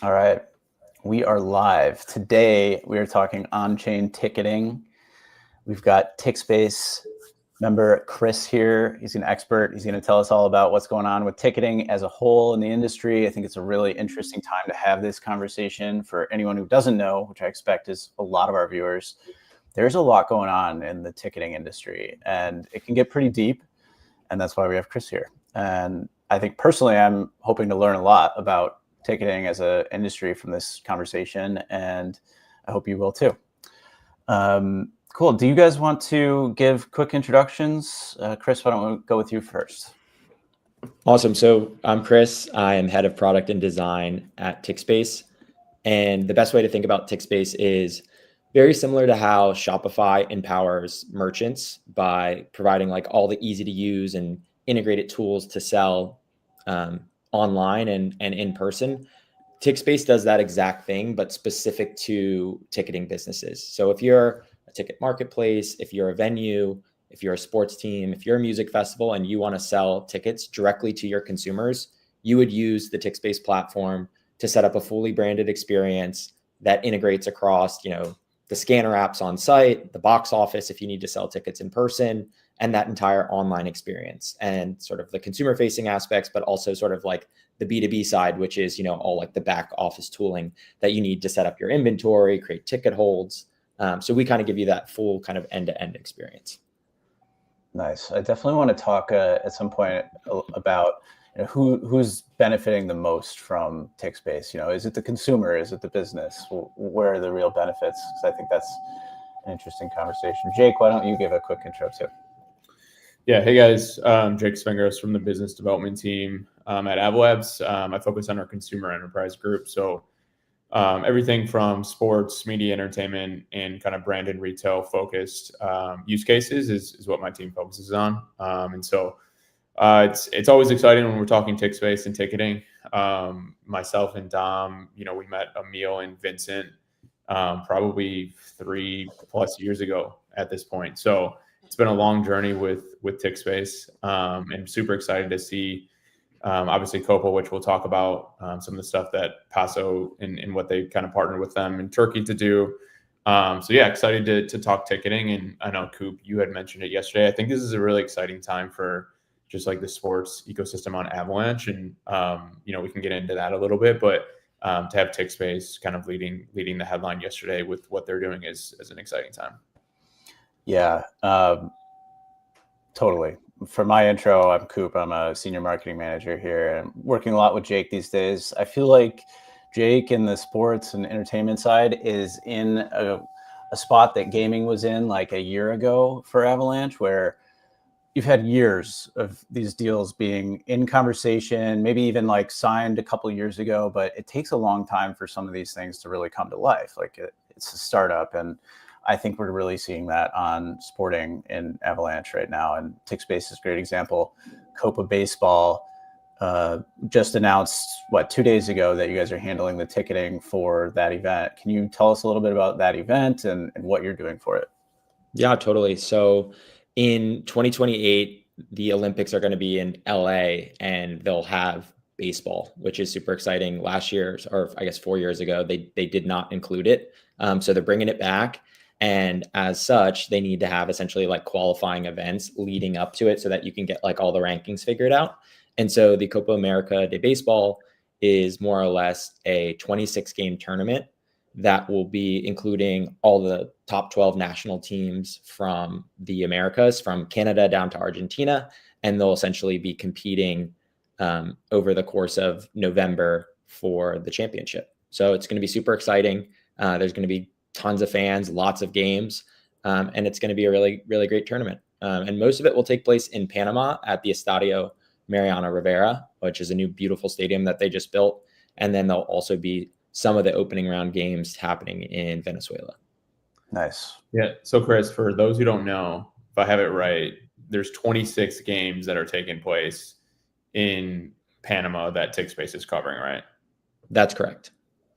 All right. We are live. Today, we are talking on-chain ticketing. We've got Tixbase member Chris here. He's an expert. He's going to tell us all about what's going on with ticketing as a whole in the industry. I think it's a really interesting time to have this conversation. For anyone who doesn't know, which I expect is a lot of our viewers, there's a lot going on in the ticketing industry, and it can get pretty deep. And that's why we have Chris here. And I think personally, I'm hoping to learn a lot about ticketing as an industry from this conversation, and I hope you will too. Cool. Do you guys want to give quick introductions? Chris, why don't we go with you first? Awesome. So I'm Chris. I am head of product and design at Tixbase. And the best way to think about Tixbase is very similar to how Shopify empowers merchants by providing like all the easy to use and integrated tools to sell online and in person. Tixbase does that exact thing, but specific to ticketing businesses. So if you're a ticket marketplace, if you're a venue, if you're a sports team, if you're a music festival and you want to sell tickets directly to your consumers, you would use the Tixbase platform to set up a fully branded experience that integrates across, the scanner apps on site, the box office if you need to sell tickets in person, and that entire online experience and sort of the consumer facing aspects, but also sort of like the B2B side, which is, all like the back office tooling that you need to set up your inventory, create ticket holds. So we kind of give you that full kind of end-to-end experience. Nice. I definitely want to talk at some point about who's benefiting the most from Tixbase. Is it the consumer? Is it the business? Where are the real benefits? Because I think that's an interesting conversation. Jake, why don't you give a quick intro too? Yeah. Hey guys, Jake Svengros from the business development team at Avalanche. I focus on our consumer enterprise group. So everything from sports, media, entertainment, and kind of brand and retail focused use cases is what my team focuses on. And so it's always exciting when we're talking Tixbase and ticketing. Myself and Dom, we met Emil and Vincent probably 3+ years ago at this point. So it's been a long journey with Tixbase, and super excited to see obviously Copa, which we'll talk about, some of the stuff that Paso and what they kind of partnered with them in Turkey to do. So yeah, excited to talk ticketing. And I know Coop, you had mentioned it yesterday. I think this is a really exciting time for just like the sports ecosystem on Avalanche. And, we can get into that a little bit, but to have Tixbase kind of leading the headline yesterday with what they're doing is an exciting time. Yeah, totally. For my intro, I'm Coop. I'm a senior marketing manager here and working a lot with Jake these days. I feel like Jake in the sports and entertainment side is in a spot that gaming was in like a year ago for Avalanche, where you've had years of these deals being in conversation, maybe even like signed a couple of years ago, but it takes a long time for some of these things to really come to life. Like it's a startup, and I think we're really seeing that on sporting in Avalanche right now. And Tixbase is a great example. Copa Baseball just announced, 2 days ago that you guys are handling the ticketing for that event. Can you tell us a little bit about that event and what you're doing for it? Yeah, totally. So in 2028, the Olympics are going to be in LA and they'll have baseball, which is super exciting. Last year, or I guess 4 years ago, they did not include it. So they're bringing it back. And as such, they need to have essentially like qualifying events leading up to it so that you can get like all the rankings figured out. And so the Copa América de Béisbol is more or less a 26 game tournament that will be including all the top 12 national teams from the Americas, from Canada down to Argentina. And they'll essentially be competing over the course of November for the championship. So it's going to be super exciting. There's going to be tons of fans, lots of games, and it's going to be a really, really great tournament. And most of it will take place in Panama at the Estadio Mariano Rivera, which is a new beautiful stadium that they just built. And then there'll also be some of the opening round games happening in Venezuela. Nice. Yeah. So Chris, for those who don't know, if I have it right, there's 26 games that are taking place in Panama that Tixbase is covering, right? That's correct.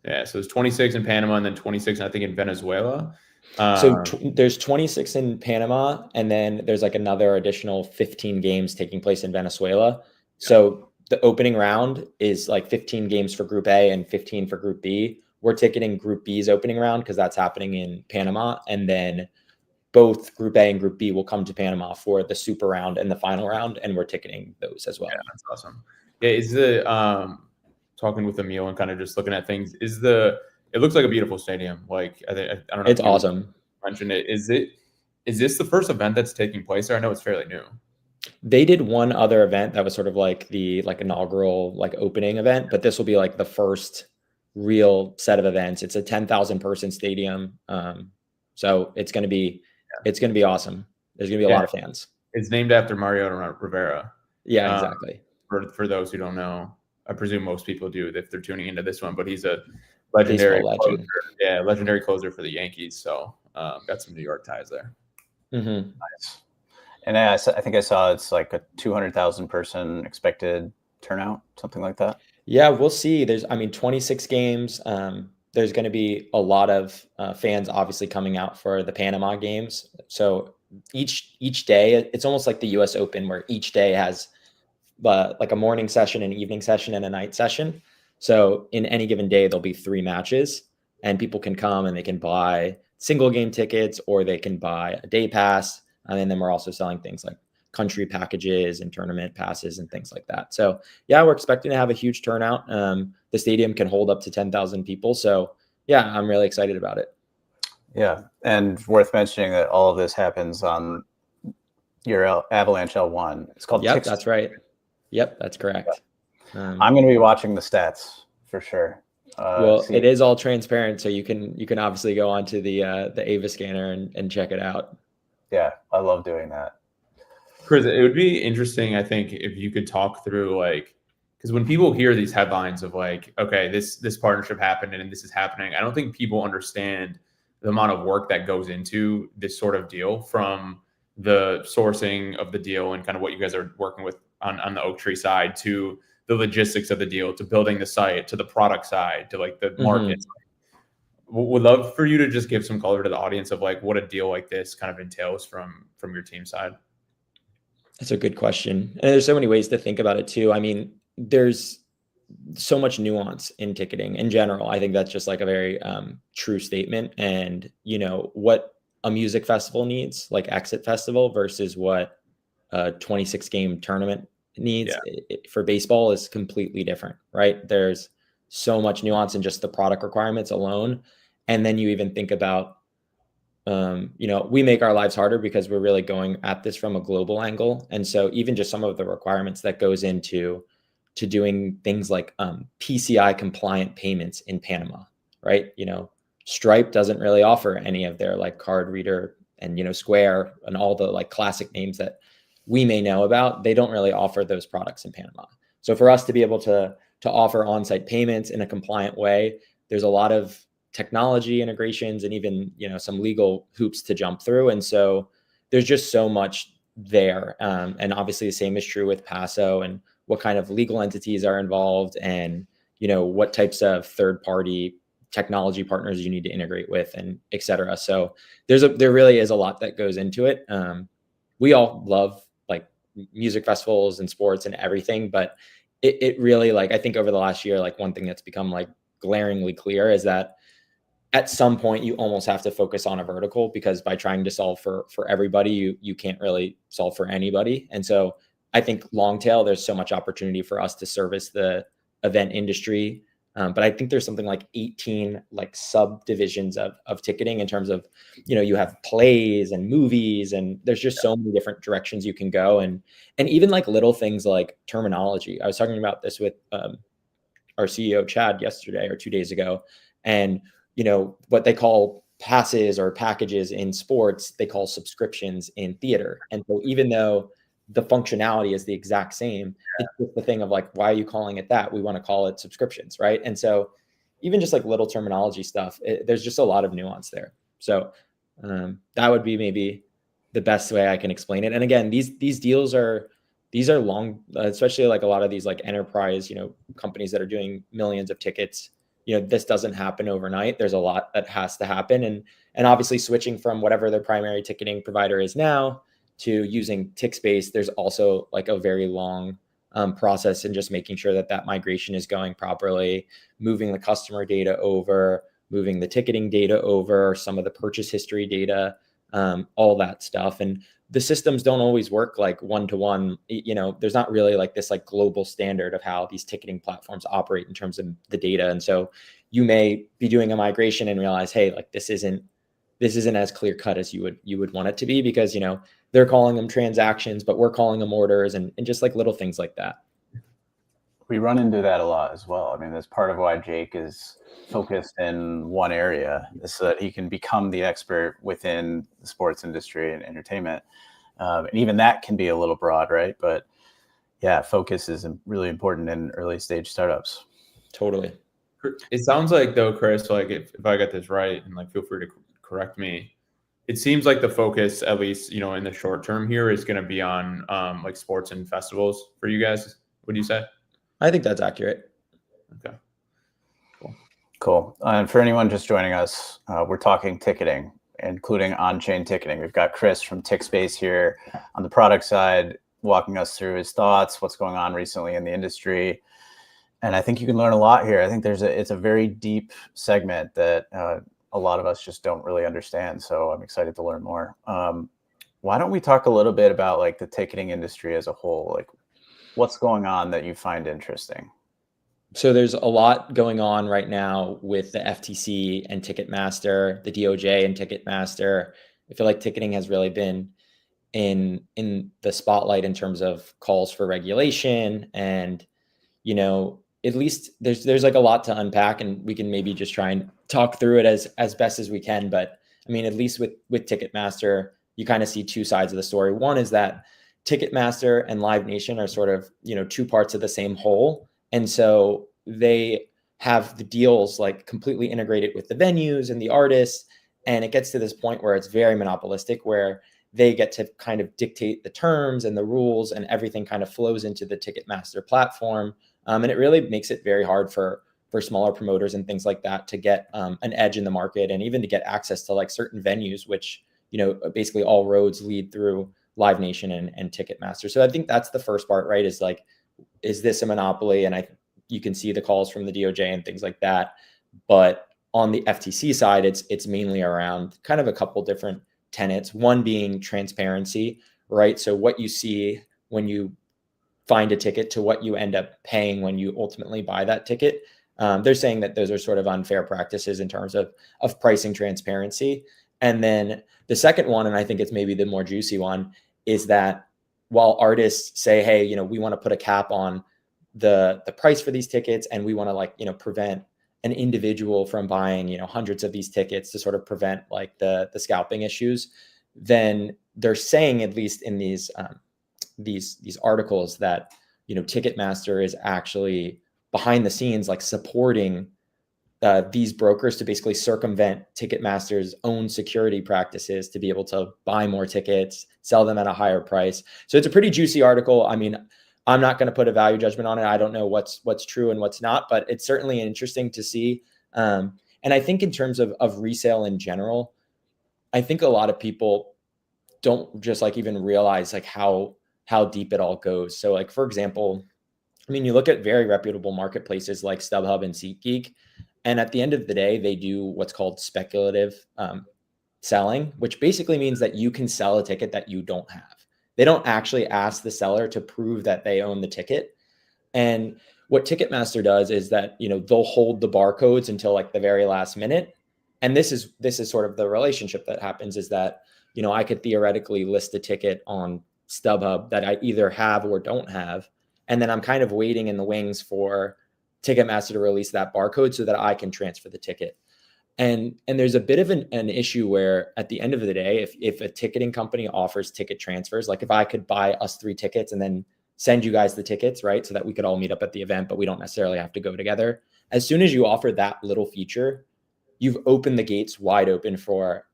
Yeah, so there's 26 in Panama and then 26, I think, in Venezuela. So there's 26 in Panama, and then there's like another additional 15 games taking place in Venezuela. So the opening round is like 15 games for Group A and 15 for Group B. We're ticketing Group B's opening round because that's happening in Panama. And then both Group A and Group B will come to Panama for the super round and the final round. And we're ticketing those as well. Yeah, that's awesome. Yeah, is the talking with Emil and kind of just looking at things, it looks like a beautiful stadium. Like I don't know. It's awesome. Mentioned it. Is this the first event that's taking place there? I know it's fairly new. They did one other event that was sort of like the inaugural opening event, but this will be like the first real set of events. It's a 10,000 person stadium. So it's going to be awesome. There's going to be a lot of fans. It's named after Mariano Rivera. Yeah, exactly. For those who don't know, I presume most people do if they're tuning into this one, but he's a legendary closer. Yeah, legendary closer for the Yankees. So got some New York ties there. Mm-hmm. Nice. And I think I saw it's like a 200,000 person expected turnout, something like that. Yeah, we'll see. There's 26 games. There's going to be a lot of fans obviously coming out for the Panama games. So each day, it's almost like the US Open where each day has like a morning session, an evening session, and a night session. So in any given day, there'll be 3 matches and people can come and they can buy single game tickets or they can buy a day pass. And then we're also selling things like country packages and tournament passes and things like that. So yeah, we're expecting to have a huge turnout. The stadium can hold up to 10,000 people. So yeah, I'm really excited about it. Yeah. And worth mentioning that all of this happens on your Avalanche L1. It's called Yep, Tixbase. that's right. Yep, that's correct. I'm going to be watching the stats for sure. It is all transparent. So you can obviously go onto the Ava scanner and check it out. Yeah, I love doing that. Chris, it would be interesting, I think, if you could talk through because when people hear these headlines of okay, this partnership happened and this is happening, I don't think people understand the amount of work that goes into this sort of deal, from the sourcing of the deal and kind of what you guys are working with on the Oak Tree side, to the logistics of the deal, to building the site, to the product side, to the markets. Would love for you to just give some color to the audience of what a deal like this kind of entails from your team side. That's a good question. And there's so many ways to think about it too. I mean, there's so much nuance in ticketing in general. I think that's just a very true statement. And what a music festival needs, like Exit Festival, versus what a 26 game tournament needs for baseball is completely different, right? There's so much nuance in just the product requirements alone. And then you even think about, we make our lives harder because we're really going at this from a global angle. And so even just some of the requirements that goes into doing things like PCI compliant payments in Panama, right? Stripe doesn't really offer any of their card reader and, Square and all the classic names that we may know about. They don't really offer those products in Panama. So for us to be able to offer on-site payments in a compliant way, there's a lot of technology integrations and even, some legal hoops to jump through. And so there's just so much there. And obviously the same is true with Paso and what kind of legal entities are involved and, what types of third-party technology partners you need to integrate with and et cetera. So there really is a lot that goes into it. We all love music festivals and sports and everything, but it really I think over the last year, one thing that's become glaringly clear is that at some point you almost have to focus on a vertical, because by trying to solve for everybody, you can't really solve for anybody. And so I think long tail, there's so much opportunity for us to service the event industry. But I think there's something like 18 subdivisions of ticketing in terms of, you have plays and movies, and there's just so many different directions you can go. And even little things like terminology. I was talking about this with our CEO, Chad, yesterday or 2 days ago. And, what they call passes or packages in sports, they call subscriptions in theater. And so even though the functionality is the exact same, it's just the thing of why are you calling it that? We want to call it subscriptions, right? And so even just little terminology stuff, there's just a lot of nuance there. So that would be maybe the best way I can explain it. And again, these deals are long, especially a lot of these enterprise, companies that are doing millions of tickets. This doesn't happen overnight. There's a lot that has to happen. And obviously switching from whatever their primary ticketing provider is now to using Tixbase, there's also a very long process and just making sure that that migration is going properly, moving the customer data over, moving the ticketing data over, some of the purchase history data, all that stuff. And the systems don't always work like one-to-one. There's not really like this like global standard of how these ticketing platforms operate in terms of the data. And so you may be doing a migration and realize, hey, like this isn't as clear cut as you would want it to be, because, they're calling them transactions, but we're calling them orders, and just like little things like that. We run into that a lot as well. I mean, that's part of why Jake is focused in one area, is so that he can become the expert within the sports industry and entertainment. And even that can be a little broad, right? But yeah, focus is really important in early stage startups. Totally. It sounds like, though, Chris, like if I got this right, and like feel free to correct me, it seems like the focus, at least, in the short term here, is going to be on like sports and festivals for you guys. What do you say? I think that's accurate. Okay. Cool. And for anyone just joining us, we're talking ticketing, including on-chain ticketing. We've got Chris from Tixbase here on the product side, walking us through his thoughts, what's going on recently in the industry. And I think you can learn a lot here. I think it's a very deep segment that a lot of us just don't really understand. So I'm excited to learn more. Why don't we talk a little bit about like the ticketing industry as a whole? Like, what's going on that you find interesting? So there's a lot going on right now with the FTC and Ticketmaster, the DOJ and Ticketmaster. I feel like ticketing has really been in the spotlight in terms of calls for regulation, and at least there's like a lot to unpack, and we can maybe just try and talk through it as best as we can. But I mean, at least with Ticketmaster, you kind of see two sides of the story. One is that Ticketmaster and Live Nation are sort of two parts of the same whole. And so they have the deals like completely integrated with the venues and the artists. And it gets to this point where it's very monopolistic, where they get to kind of dictate the terms and the rules, and everything kind of flows into the Ticketmaster platform. And it really makes it very hard for smaller promoters and things like that to get an edge in the market, and even to get access to like certain venues, which, basically all roads lead through Live Nation and Ticketmaster. So I think that's the first part, right? Is like, is this a monopoly? And you can see the calls from the DOJ and things like that. But on the FTC side, it's mainly around kind of a couple different tenets. One being transparency, right? So what you see when you find a ticket to what you end up paying when you ultimately buy that ticket. They're saying that those are sort of unfair practices in terms of pricing transparency. And then the second one, and I think it's maybe the more juicy one, is that while artists say, hey, we want to put a cap on the price for these tickets, and we want to prevent an individual from buying, hundreds of these tickets to sort of prevent like the scalping issues, then they're saying, at least in these articles, that, Ticketmaster is actually behind the scenes, like supporting these brokers to basically circumvent Ticketmaster's own security practices to be able to buy more tickets, sell them at a higher price. So it's a pretty juicy article. I mean, I'm not going to put a value judgment on it. I don't know what's true and what's not, but it's certainly interesting to see. And I think in terms of resale in general, I think a lot of people don't just like even realize like how deep it all goes. So like, for example, I mean, you look at very reputable marketplaces like StubHub and SeatGeek, and at the end of the day, they do what's called speculative selling, which basically means that you can sell a ticket that you don't have. They don't actually ask the seller to prove that they own the ticket. And what Ticketmaster does is that, they'll hold the barcodes until like the very last minute. And this is sort of the relationship that happens, is that, I could theoretically list a ticket on StubHub that I either have or don't have. And then I'm kind of waiting in the wings for Ticketmaster to release that barcode so that I can transfer the ticket. And there's a bit of an issue where at the end of the day, if a ticketing company offers ticket transfers, like if I could buy us 3 tickets and then send you guys the tickets, right, so that we could all meet up at the event, but we don't necessarily have to go together. As soon as you offer that little feature, you've opened the gates wide open for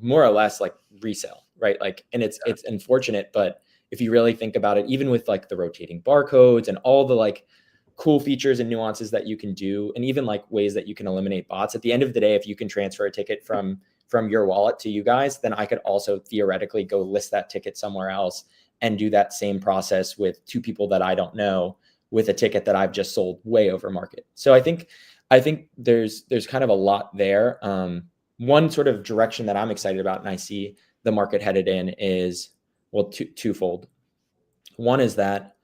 more or less like resale, right? Like, and it's unfortunate, but if you really think about it, even with like the rotating barcodes and all the like cool features and nuances that you can do, and even like ways that you can eliminate bots, at the end of the day, if you can transfer a ticket from your wallet to you guys, then I could also theoretically go list that ticket somewhere else and do that same process with two people that I don't know with a ticket that I've just sold way over market. So I think there's kind of a lot there. One sort of direction that I'm excited about, and I see the market headed in, is, well, twofold. One is that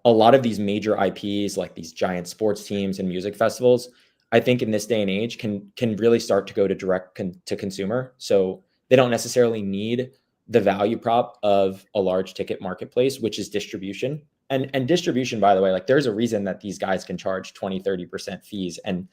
a lot of these major IPs, like these giant sports teams and music festivals, I think in this day and age can really start to go to direct to consumer. So they don't necessarily need the value prop of a large ticket marketplace, which is distribution. And distribution, by the way, like there's a reason that these guys can charge 20, 30% fees. And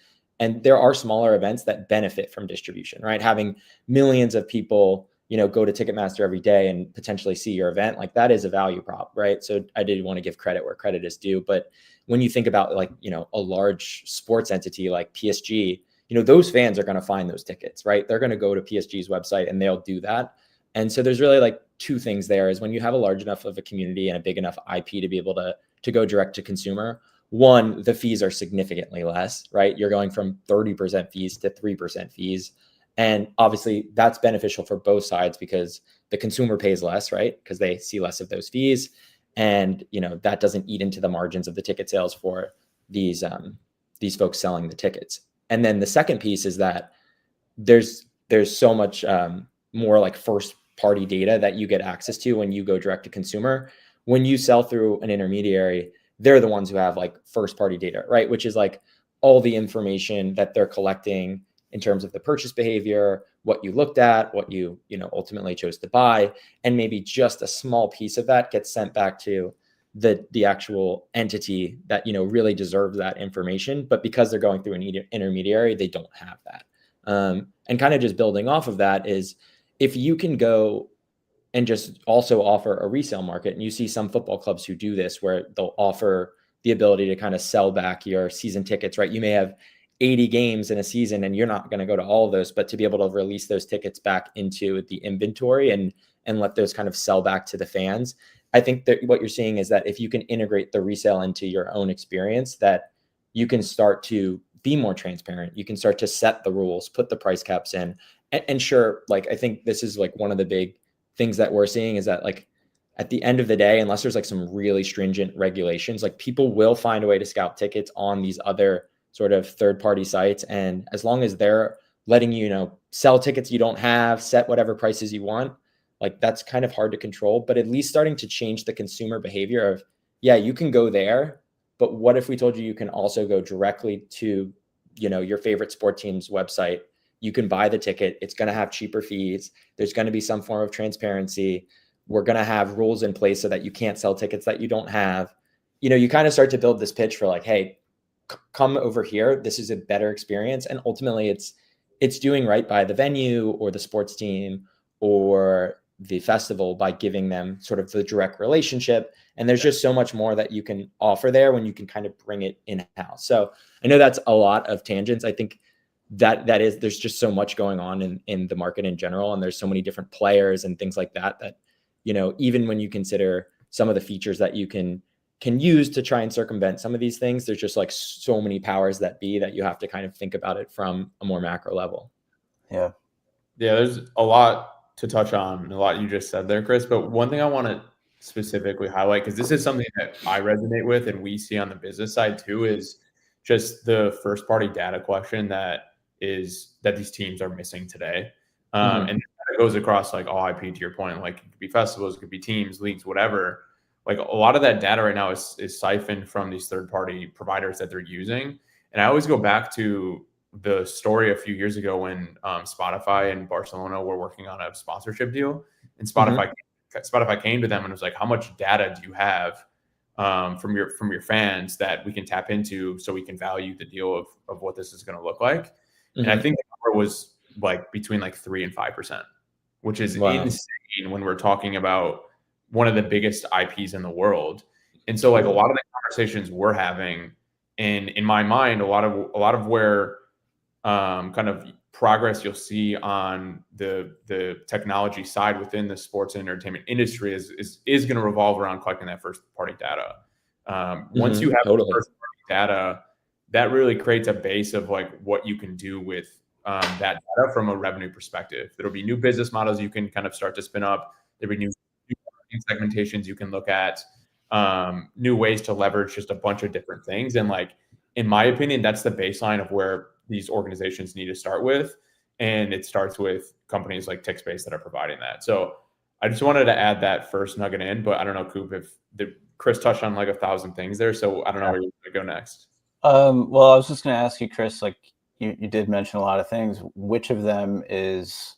there are smaller events that benefit from distribution, right? Having millions of people, go to Ticketmaster every day and potentially see your event, like that is a value prop, right? So I did want to give credit where credit is due. But when you think about like, a large sports entity like PSG, those fans are going to find those tickets, right? They're going to go to PSG's website and they'll do that. And so there's really like two things there, is when you have a large enough of a community and a big enough IP to be able to go direct to consumer, one, the fees are significantly less, right? You're going from 30% fees to 3% fees. And obviously that's beneficial for both sides because the consumer pays less, right? Because they see less of those fees. And, that doesn't eat into the margins of the ticket sales for these folks selling the tickets. And then the second piece is that there's so much more like first party data that you get access to when you go direct to consumer. When you sell through an intermediary, they're the ones who have like first party data, right? Which is like all the information that they're collecting in terms of the purchase behavior, what you looked at, what you ultimately chose to buy, and maybe just a small piece of that gets sent back to the actual entity that really deserves that information. But because they're going through an intermediary, they don't have that. And kind of just building off of that is, if you can go and just also offer a resale market, and you see some football clubs who do this, where they'll offer the ability to kind of sell back your season tickets, right? You may have 80 games in a season and you're not going to go to all of those, but to be able to release those tickets back into the inventory and let those kind of sell back to the fans. I think that what you're seeing is that if you can integrate the resale into your own experience, that you can start to be more transparent. You can start to set the rules, put the price caps in. And sure, like, I think this is like one of the big things that we're seeing is that, like, at the end of the day, unless there's like some really stringent regulations, like people will find a way to scalp tickets on these other sort of third-party sites. And as long as they're letting sell tickets you don't have, set whatever prices you want, like that's kind of hard to control, but at least starting to change the consumer behavior of, yeah, you can go there, but what if we told you can also go directly to, your favorite sport team's website? You can buy the ticket. It's going to have cheaper fees. There's going to be some form of transparency. We're going to have rules in place so that you can't sell tickets that you don't have. You kind of start to build this pitch for like, hey, come over here. This is a better experience. And ultimately it's doing right by the venue or the sports team or the festival by giving them sort of the direct relationship. And there's just so much more that you can offer there when you can kind of bring it in-house. So I know that's a lot of tangents. I think there's just so much going on in the market in general. And there's so many different players and things like that, even when you consider some of the features that you can use to try and circumvent some of these things, there's just like so many powers that be that you have to kind of think about it from a more macro level. Yeah, there's a lot to touch on, a lot you just said there, Chris. But one thing I want to specifically highlight, because this is something that I resonate with and we see on the business side too, is just the first party data question that these teams are missing today. And it goes across like all IP, to your point, like it could be festivals, it could be teams, leagues, whatever. Like a lot of that data right now is siphoned from these third party providers that they're using. And I always go back to the story a few years ago when Spotify and Barcelona were working on a sponsorship deal, and Spotify came to them and was like, how much data do you have from your fans that we can tap into so we can value the deal of what this is going to look like? And I think the number was like between like 3 and 5%, which is insane when we're talking about one of the biggest IPs in the world. And so like a lot of the conversations we're having, and in my mind, a lot of where kind of progress you'll see on the technology side within the sports and entertainment industry is going to revolve around collecting that first party data. Once you have the first party data, that really creates a base of like what you can do with that data from a revenue perspective. There'll be new business models you can kind of start to spin up. There'll be new segmentations. You can look at new ways to leverage just a bunch of different things. And like, in my opinion, that's the baseline of where these organizations need to start with. And it starts with companies like Tixbase that are providing that. So I just wanted to add that first nugget in, but I don't know, Coop, if Chris touched on like 1,000 things there. So I don't know where you're going to go next. Well, I was just going to ask you, Chris, like you did mention a lot of things. Which of them is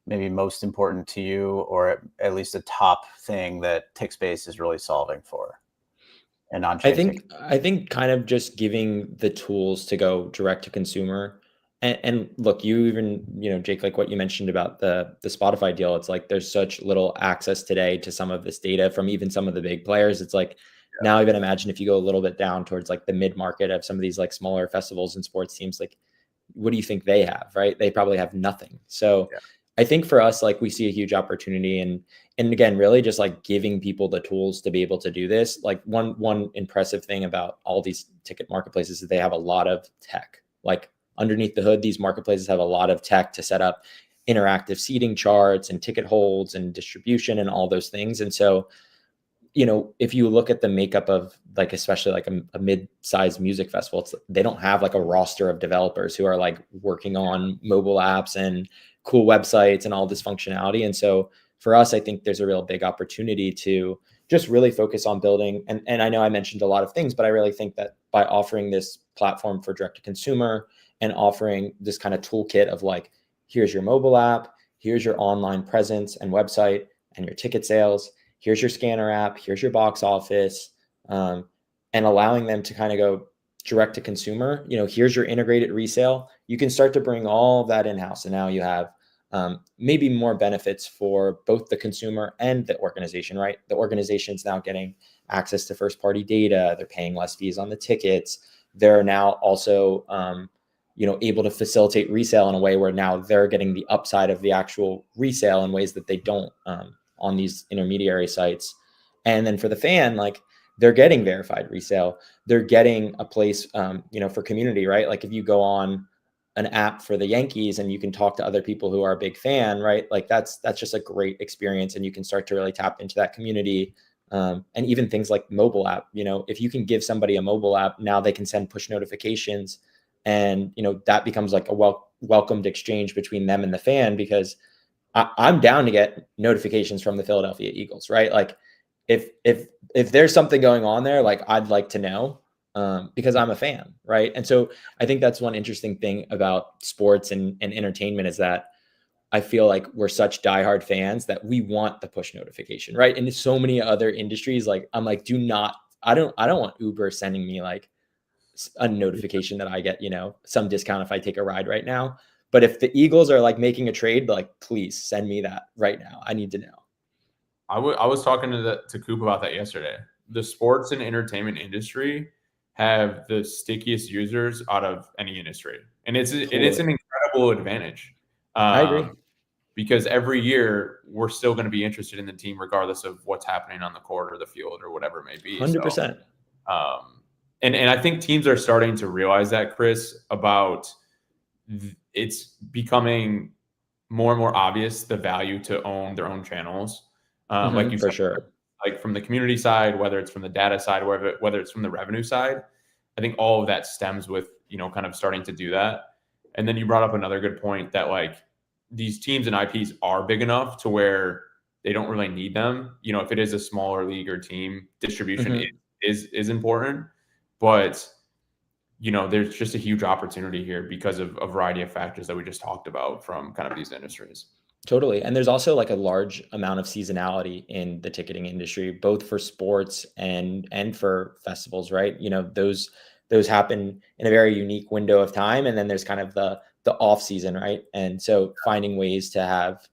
maybe most important to you, or at least a top thing that Tixbase is really solving for? And Onchain. I think kind of just giving the tools to go direct to consumer. And look, you even, Jake, like what you mentioned about the Spotify deal, it's like there's such little access today to some of this data from even some of the big players. It's like now even imagine if you go a little bit down towards like the mid-market of some of these like smaller festivals and sports teams, like what do you think they have, right? They probably have nothing. So I think for us, like we see a huge opportunity, and again, really just like giving people the tools to be able to do this. Like one impressive thing about all these ticket marketplaces is they have a lot of tech. Like underneath the hood, these marketplaces have a lot of tech to set up interactive seating charts and ticket holds and distribution and all those things. And so, if you look at the makeup of like, especially like a mid-sized music festival, they don't have like a roster of developers who are like working on mobile apps and cool websites and all this functionality. And so for us, I think there's a real big opportunity to just really focus on building. And I know I mentioned a lot of things, but I really think that by offering this platform for direct to consumer and offering this kind of toolkit of like, here's your mobile app, here's your online presence and website and your ticket sales, here's your scanner app, here's your box office, and allowing them to kind of go direct to consumer, here's your integrated resale. You can start to bring all of that in-house. And now you have maybe more benefits for both the consumer and the organization, right? The organization's now getting access to first-party data. They're paying less fees on the tickets. They're now also, able to facilitate resale in a way where now they're getting the upside of the actual resale in ways that they don't on these intermediary sites. And then for the fan, like they're getting verified resale. They're getting a place, for community, right? Like if you go on an app for the Yankees and you can talk to other people who are a big fan, right? Like that's just a great experience, and you can start to really tap into that community. And even things like mobile app, if you can give somebody a mobile app, now they can send push notifications, and that becomes like a welcomed exchange between them and the fan, because I'm down to get notifications from the Philadelphia Eagles, right? Like if there's something going on there, like I'd like to know, because I'm a fan, right? And so I think that's one interesting thing about sports and entertainment is that I feel like we're such diehard fans that we want the push notification, right? And so many other industries, like I'm like, I don't want Uber sending me like a notification that I get, some discount if I take a ride right now. But if the Eagles are like making a trade, like please send me that right now. I need to know. I was talking to Coop about that yesterday. The sports and entertainment industry have the stickiest users out of any industry, and it's an incredible advantage. I agree, because every year we're still going to be interested in the team regardless of what's happening on the court or the field or whatever it may be. 100%. So, and I think teams are starting to realize that, Chris, about it's becoming more and more obvious the value to own their own channels. Like you for said, sure. Like from the community side, whether it's from the data side, whether it's from the revenue side, I think all of that stems with, kind of starting to do that. And then you brought up another good point that like these teams and IPs are big enough to where they don't really need them. If it is a smaller league or team, distribution is important, but there's just a huge opportunity here because of a variety of factors that we just talked about from kind of these industries. Totally. And there's also like a large amount of seasonality in the ticketing industry, both for sports and for festivals, right? Those happen in a very unique window of time. And then there's kind of the off season, right? And so finding ways to have,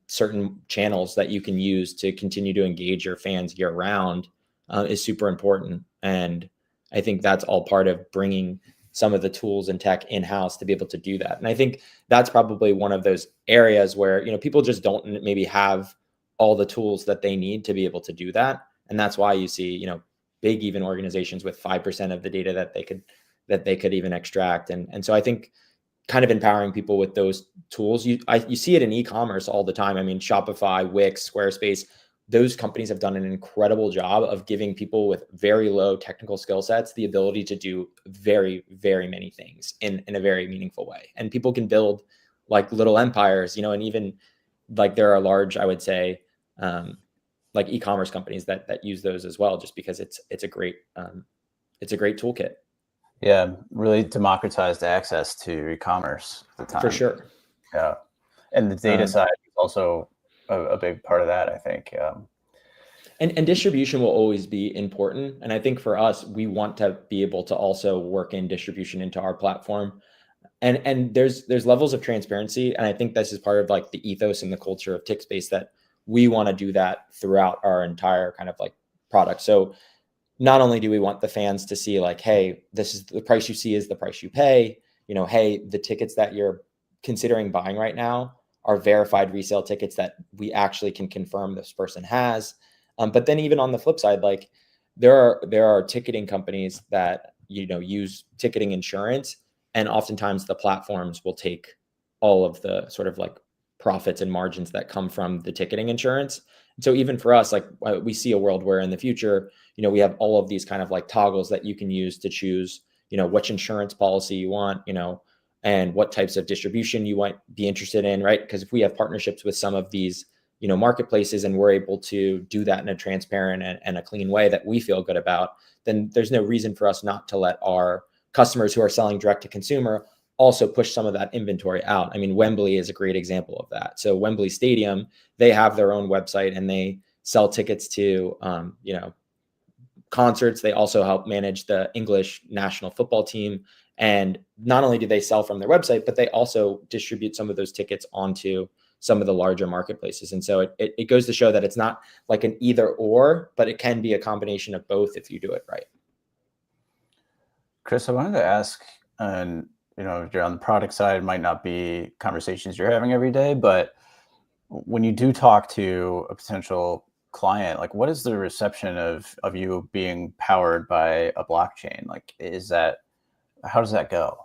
certain channels that you can use to continue to engage your fans year round is super important. And I think that's all part of bringing some of the tools and tech in-house to be able to do that. And I think that's probably one of those areas where, people just don't maybe have all the tools that they need to be able to do that. And that's why you see, big even organizations with 5% of the data that they could even extract. And so I think kind of empowering people with those tools, you see it in e-commerce all the time. I mean, Shopify, Wix, Squarespace, those companies have done an incredible job of giving people with very low technical skill sets the ability to do very, very many things in a very meaningful way. And people can build like little empires, you know, and even like there are large, I would say, like e-commerce companies that use those as well, just because it's a great toolkit. Yeah, really democratized access to e-commerce at the time. For sure. Yeah, and the data side is also a big part of that, I think. And distribution will always be important. And I think for us, we want to be able to also work in distribution into our platform. And there's levels of transparency. And I think this is part of like the ethos and the culture of Tixbase, that we want to do that throughout our entire kind of like product. So not only do we want the fans to see like, hey, this is the price you see is the price you pay, you know, hey, the tickets that you're considering buying right now are verified resale tickets that we actually can confirm this person has. But then even on the flip side, like there are ticketing companies that, you know, use ticketing insurance, and oftentimes the platforms will take all of the sort of like profits and margins that come from the ticketing insurance. So even for us, like we see a world where in the future, you know, we have all of these kind of like toggles that you can use to choose, you know, which insurance policy you want, you know, and what types of distribution you might be interested in, right? Because if we have partnerships with some of these, you know, marketplaces, and we're able to do that in a transparent and a clean way that we feel good about, then there's no reason for us not to let our customers who are selling direct to consumer also push some of that inventory out. I mean, Wembley is a great example of that. So Wembley Stadium, they have their own website and they sell tickets to, you know, concerts. They also help manage the English national football team. And not only do they sell from their website, but they also distribute some of those tickets onto some of the larger marketplaces. And so it goes to show that it's not like an either or, but it can be a combination of both if you do it right. Chris, I wanted to ask, and you know, if you're on the product side, it might not be conversations you're having every day, but when you do talk to a potential client, like what is the reception of you being powered by a blockchain? Like, how does that go?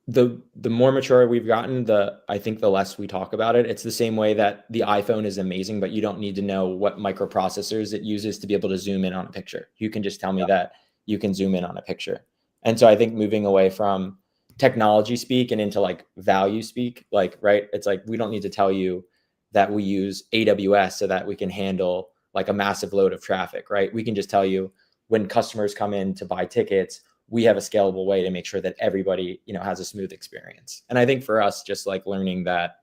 The more mature we've gotten, I think the less we talk about it. It's the same way that the iPhone is amazing, but you don't need to know what microprocessors it uses to be able to zoom in on a picture. You can just tell me that you can zoom in on a picture. And so I think moving away from technology speak and into like value speak, like, right, it's like we don't need to tell you that we use AWS so that we can handle like a massive load of traffic, right? We can just tell you when customers come in to buy tickets, we have a scalable way to make sure that everybody, you know, has a smooth experience. And I think for us, just like learning that,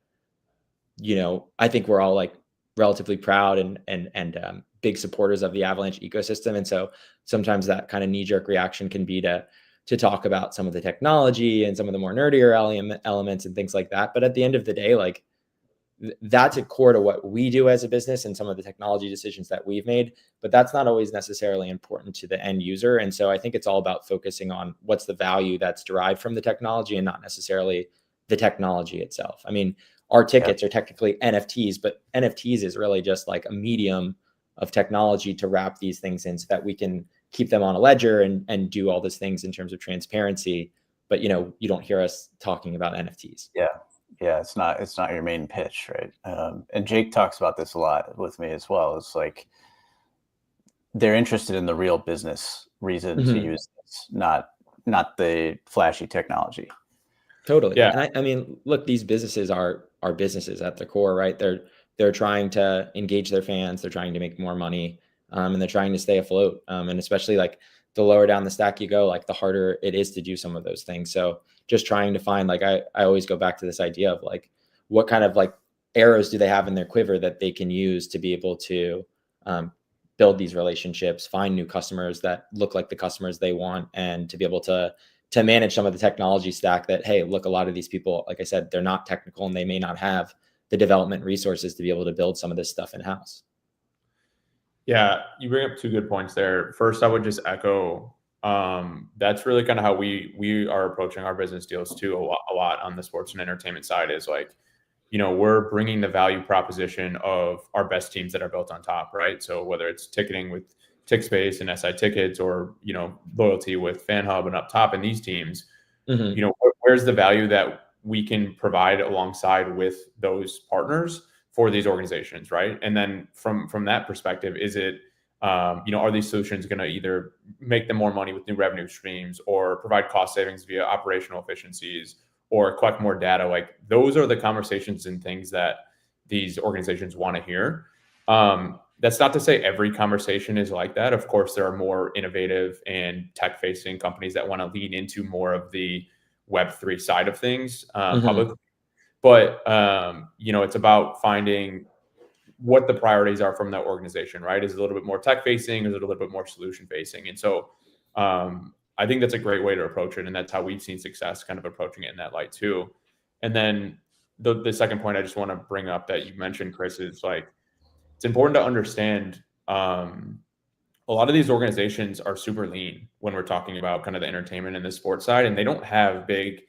you know, I think we're all like relatively proud and big supporters of the Avalanche ecosystem. And so sometimes that kind of knee-jerk reaction can be to talk about some of the technology and some of the more nerdier elements and things like that. But at the end of the day, like that's a core to what we do as a business and some of the technology decisions that we've made, but that's not always necessarily important to the end user. And so I think it's all about focusing on what's the value that's derived from the technology and not necessarily the technology itself. I mean, our tickets are technically NFTs, but NFTs is really just like a medium of technology to wrap these things in so that we can keep them on a ledger and do all these things in terms of transparency. But, you know, you don't hear us talking about NFTs. Yeah, it's not your main pitch, right? And Jake talks about this a lot with me as well. It's like they're interested in the real business reason to use this, not the flashy technology. Totally. Yeah. And I mean, look, these businesses are businesses at the core, right? They're trying to engage their fans. They're trying to make more money, and they're trying to stay afloat. And especially like the lower down the stack you go, like the harder it is to do some of those things. So just trying to find, like, I always go back to this idea of like, what kind of like arrows do they have in their quiver that they can use to be able to build these relationships, find new customers that look like the customers they want, and to be able to manage some of the technology stack that, hey, look, a lot of these people, like I said, they're not technical and they may not have the development resources to be able to build some of this stuff in-house. Yeah, you bring up two good points there. First, I would just echo that's really kind of how we are approaching our business deals too a lot on the sports and entertainment side, is like, you know, we're bringing the value proposition of our best teams that are built on top, right? So whether it's ticketing with Tixbase and SI Tickets, or, you know, loyalty with FanHub and up top in these teams, you know, where's the value that we can provide alongside with those partners for these organizations, right? And then from that perspective, is it, are these solutions going to either make them more money with new revenue streams, or provide cost savings via operational efficiencies, or collect more data? Like, those are the conversations and things that these organizations want to hear. That's not to say every conversation is like that. Of course, there are more innovative and tech-facing companies that want to lean into more of the Web3 side of things publicly. But, it's about finding what the priorities are from that organization, right? Is it a little bit more tech-facing, or is it a little bit more solution-facing? And so I think that's a great way to approach it. And that's how we've seen success kind of approaching it in that light too. And then the second point I just want to bring up that you mentioned, Chris, is like, it's important to understand a lot of these organizations are super lean when we're talking about kind of the entertainment and the sports side, and they don't have big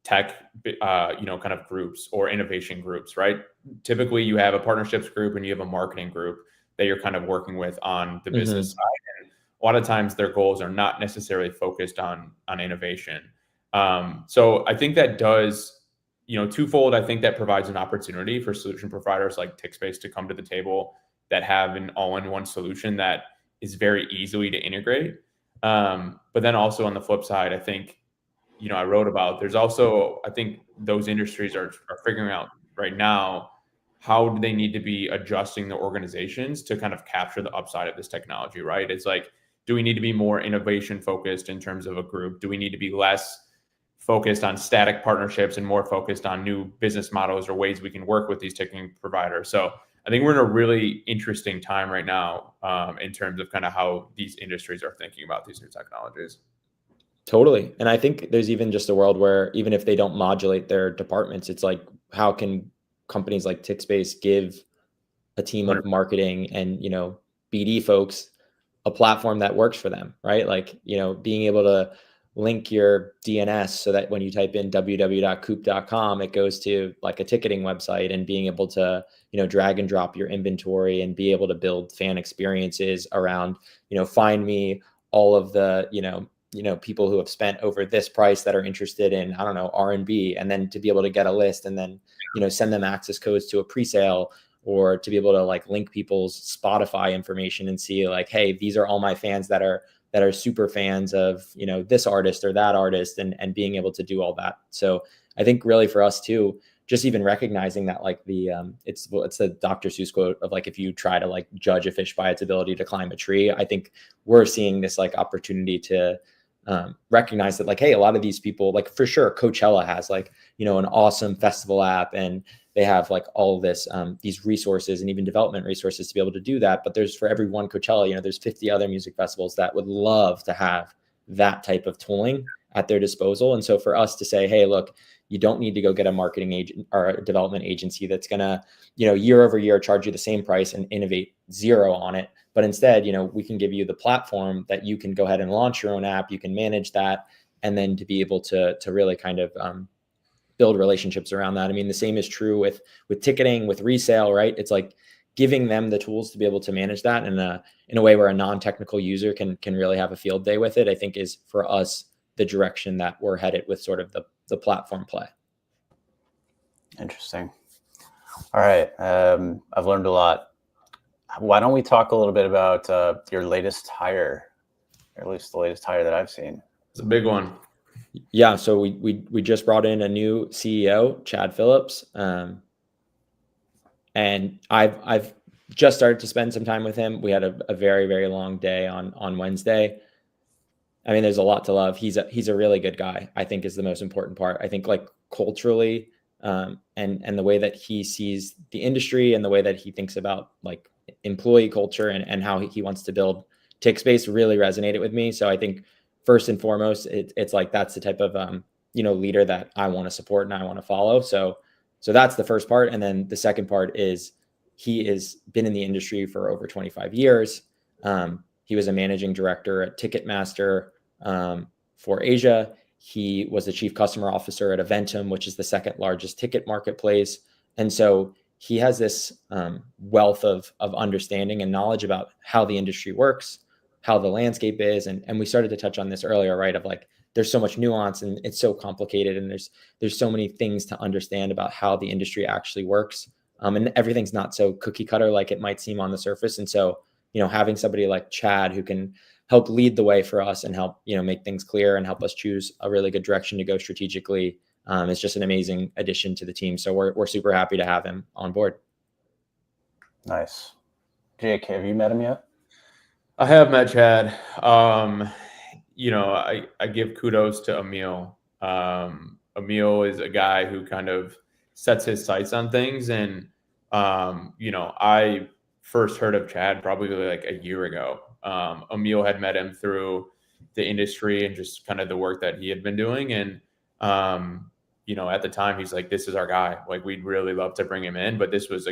tech, kind of groups or innovation groups, right? Typically you have a partnerships group and you have a marketing group that you're kind of working with on the business side. And a lot of times their goals are not necessarily focused on innovation. So I think that does, twofold. I think that provides an opportunity for solution providers like Tixbase to come to the table that have an all-in-one solution that is very easily to integrate. But then also on the flip side, I think, I wrote about, there's also, I think those industries are figuring out right now, how do they need to be adjusting the organizations to kind of capture the upside of this technology, right? It's like, do we need to be more innovation focused in terms of a group? Do we need to be less focused on static partnerships and more focused on new business models or ways we can work with these ticketing providers? So I think we're in a really interesting time right now in terms of kind of how these industries are thinking about these new technologies. Totally. And I think there's even just a world where even if they don't modulate their departments, it's like, how can companies like Tixbase give a team of marketing and, BD folks a platform that works for them, right? Like, being able to link your DNS so that when you type in www.coop.com, it goes to like a ticketing website, and being able to, drag and drop your inventory and be able to build fan experiences around, find me all of the, people who have spent over this price that are interested in, I don't know, R&B, and then to be able to get a list and then, send them access codes to a pre-sale, or to be able to like link people's Spotify information and see like, hey, these are all my fans that are super fans of, this artist or that artist, and being able to do all that. So I think really for us too, just even recognizing that like it's the Dr. Seuss quote of like, if you try to like judge a fish by its ability to climb a tree, I think we're seeing this like opportunity to recognize that like, hey, a lot of these people, like for sure, Coachella has like, an awesome festival app, and they have like all of this, these resources and even development resources to be able to do that. But there's, for every one Coachella, there's 50 other music festivals that would love to have that type of tooling at their disposal. And so for us to say, hey, look, you don't need to go get a marketing agent or a development agency that's going to, year over year charge you the same price and innovate zero on it. But instead, we can give you the platform that you can go ahead and launch your own app. You can manage that. And then to be able to really kind of build relationships around that. I mean, the same is true with ticketing, with resale, right? It's like giving them the tools to be able to manage that in a way where a non-technical user can really have a field day with it, I think is for us the direction that we're headed with sort of the platform play. Interesting. All right. I've learned a lot. Why don't we talk a little bit about your latest hire, or at least the latest hire that I've seen? It's a big one. Yeah. So we just brought in a new CEO, Chad Phillips. And I've just started to spend some time with him. We had a very, very long day on Wednesday. I mean, there's a lot to love. He's a really good guy, I think, is the most important part. I think like culturally, and the way that he sees the industry and the way that he thinks about like employee culture and how he wants to build Tixbase really resonated with me. So I think first and foremost, it's like, that's the type of, leader that I want to support and I want to follow. So that's the first part. And then the second part is he has been in the industry for over 25 years. He was a managing director at Ticketmaster for Asia. He was the chief customer officer at Eventum, which is the second largest ticket marketplace. And so he has this wealth of understanding and knowledge about how the industry works, how the landscape is. And we started to touch on this earlier, right? Of like, there's so much nuance and it's so complicated. And there's so many things to understand about how the industry actually works. And everything's not so cookie cutter like it might seem on the surface. And so, having somebody like Chad who can help lead the way for us and help, make things clear and help us choose a really good direction to go strategically is just an amazing addition to the team. So we're super happy to have him on board. Nice. Jake, have you met him yet? I have met Chad. I give kudos to Emil. Emil is a guy who kind of sets his sights on things. And, I first heard of Chad probably like a year ago. Emil had met him through the industry and just kind of the work that he had been doing. And, at the time he's like, this is our guy. Like, we'd really love to bring him in. But this was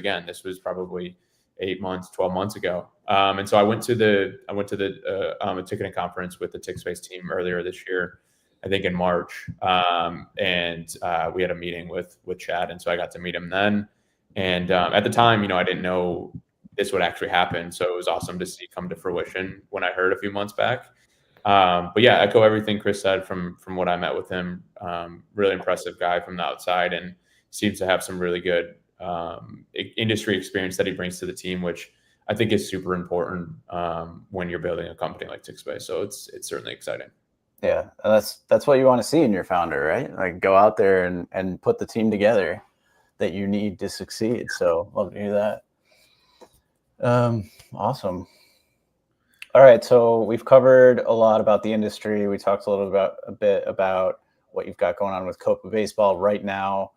probably 8 months, 12 months ago. And so I went to the a ticketing conference with the Tixbase team earlier this year, I think in March. And we had a meeting with Chad. And so I got to meet him then. And at the time, I didn't know this would actually happen. So it was awesome to see come to fruition when I heard a few months back. But yeah, echo everything Chris said from what I met with him. Really impressive guy from the outside and seems to have some really good industry experience that he brings to the team, which I think is super important when you're building a company like Tixbase. So it's certainly exciting. Yeah, that's what you want to see in your founder, right? Like, go out there and put the team together that you need to succeed. So love to hear that. Awesome. All right, so we've covered a lot about the industry. We talked a bit about what you've got going on with Copa Baseball right now.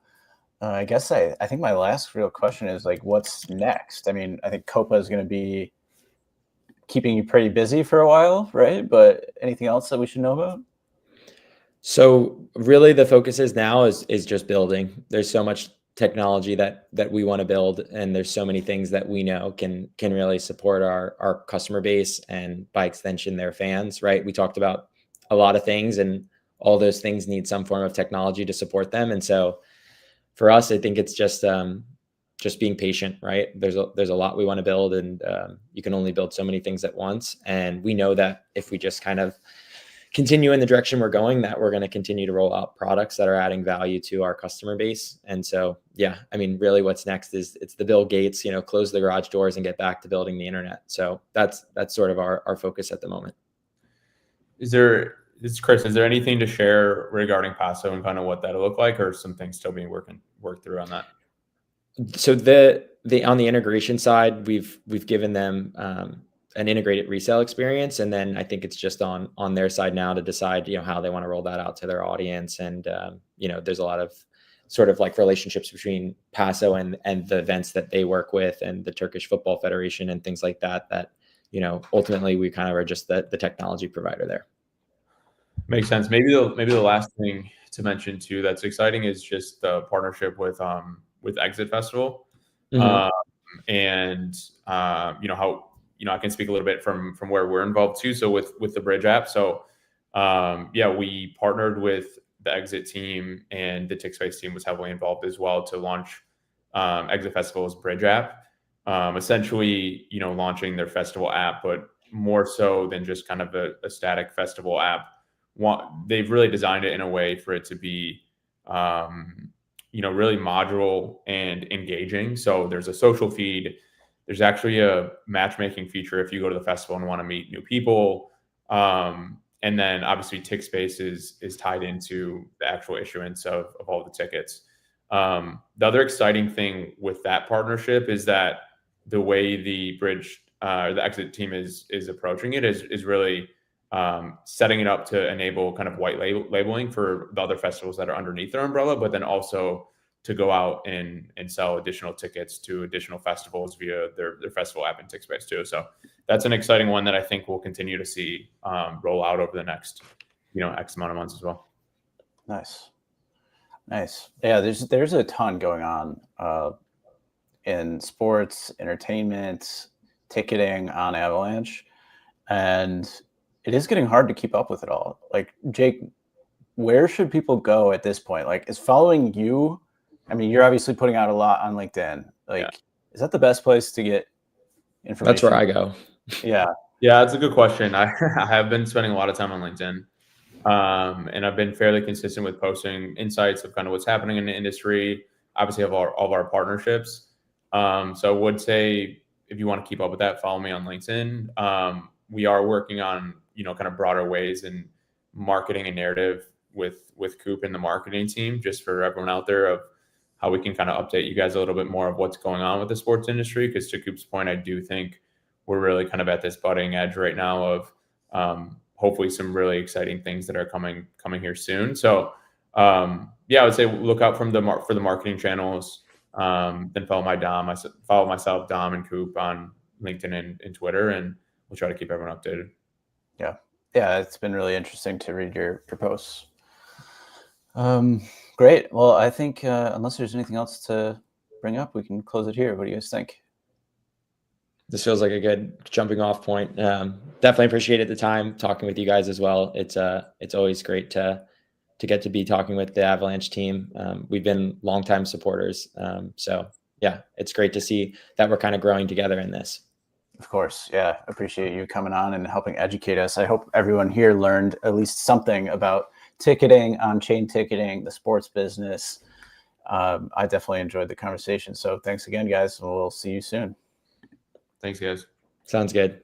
I guess I think my last real question is, like, what's next? I mean, I think Copa is going to be keeping you pretty busy for a while, right? But anything else that we should know about? So really the focus is now is just building. There's so much technology that we want to build, and there's so many things that we know can really support our customer base and by extension their fans, right? We talked about a lot of things, and all those things need some form of technology to support them. And so for us, I think it's just being patient, right? There's a lot we want to build, and you can only build so many things at once. And we know that if we just kind of continue in the direction we're going, that we're going to continue to roll out products that are adding value to our customer base. And so, yeah, I mean, really what's next is it's the Bill Gates, close the garage doors and get back to building the internet. So that's sort of our focus at the moment. This is Chris, is there anything to share regarding Paso and kind of what that'll look like, or some things still being worked through on that? So the on the integration side, we've given them an integrated resale experience, and then I think it's just on their side now to decide how they want to roll that out to their audience. And there's a lot of sort of like relationships between Paso and the events that they work with and the Turkish Football Federation and things like that ultimately we kind of are just the technology provider there. Makes sense. Maybe the last thing to mention too that's exciting is just the partnership with Exit Festival. Mm-hmm. How I can speak a little bit from where we're involved too. So with the Bridge app. So we partnered with the Exit team, and the Tixbase team was heavily involved as well to launch Exit Festival's Bridge app. Essentially, launching their festival app, but more so than just kind of a static festival app. They've really designed it in a way for it to be, really modular and engaging. So there's a social feed. There's actually a matchmaking feature if you go to the festival and want to meet new people. And then obviously Tixbase is tied into the actual issuance of all the tickets. The other exciting thing with that partnership is that the way the Bridge, the Exit team is approaching it is really setting it up to enable kind of white labeling for the other festivals that are underneath their umbrella, but then also to go out and sell additional tickets to additional festivals via their festival app in Tixbase too. So that's an exciting one that I think we'll continue to see roll out over the next, X amount of months as well. Nice. Yeah, there's a ton going on in sports, entertainment, ticketing on Avalanche, and it is getting hard to keep up with it all. Like, Jake, where should people go at this point? Like, is following you? I mean, you're obviously putting out a lot on LinkedIn. Is that the best place to get information? That's where I go. Yeah, that's a good question. I have been spending a lot of time on LinkedIn, and I've been fairly consistent with posting insights of kind of what's happening in the industry. Obviously, of all of our partnerships. So I would say if you want to keep up with that, follow me on LinkedIn. We are working on, kind of broader ways in marketing and narrative with Coop and the marketing team, just for everyone out there, of how we can kind of update you guys a little bit more of what's going on with the sports industry. Because to Coop's point, I do think we're really kind of at this budding edge right now of hopefully some really exciting things that are coming here soon. So I would say look out for the marketing channels. Then follow myself, Dom, and Coop on LinkedIn and Twitter, and we'll try to keep everyone updated. Yeah, it's been really interesting to read your posts. Great. Well, I think unless there's anything else to bring up, we can close it here. What do you guys think? This feels like a good jumping off point. Definitely appreciated the time talking with you guys as well. It's always great to get to be talking with the Avalanche team. We've been longtime supporters. So yeah, it's great to see that we're kind of growing together in this. Of course. Yeah. Appreciate you coming on and helping educate us. I hope everyone here learned at least something about ticketing, on-chain ticketing, the sports business. I definitely enjoyed the conversation. So thanks again, guys. And we'll see you soon. Thanks, guys. Sounds good.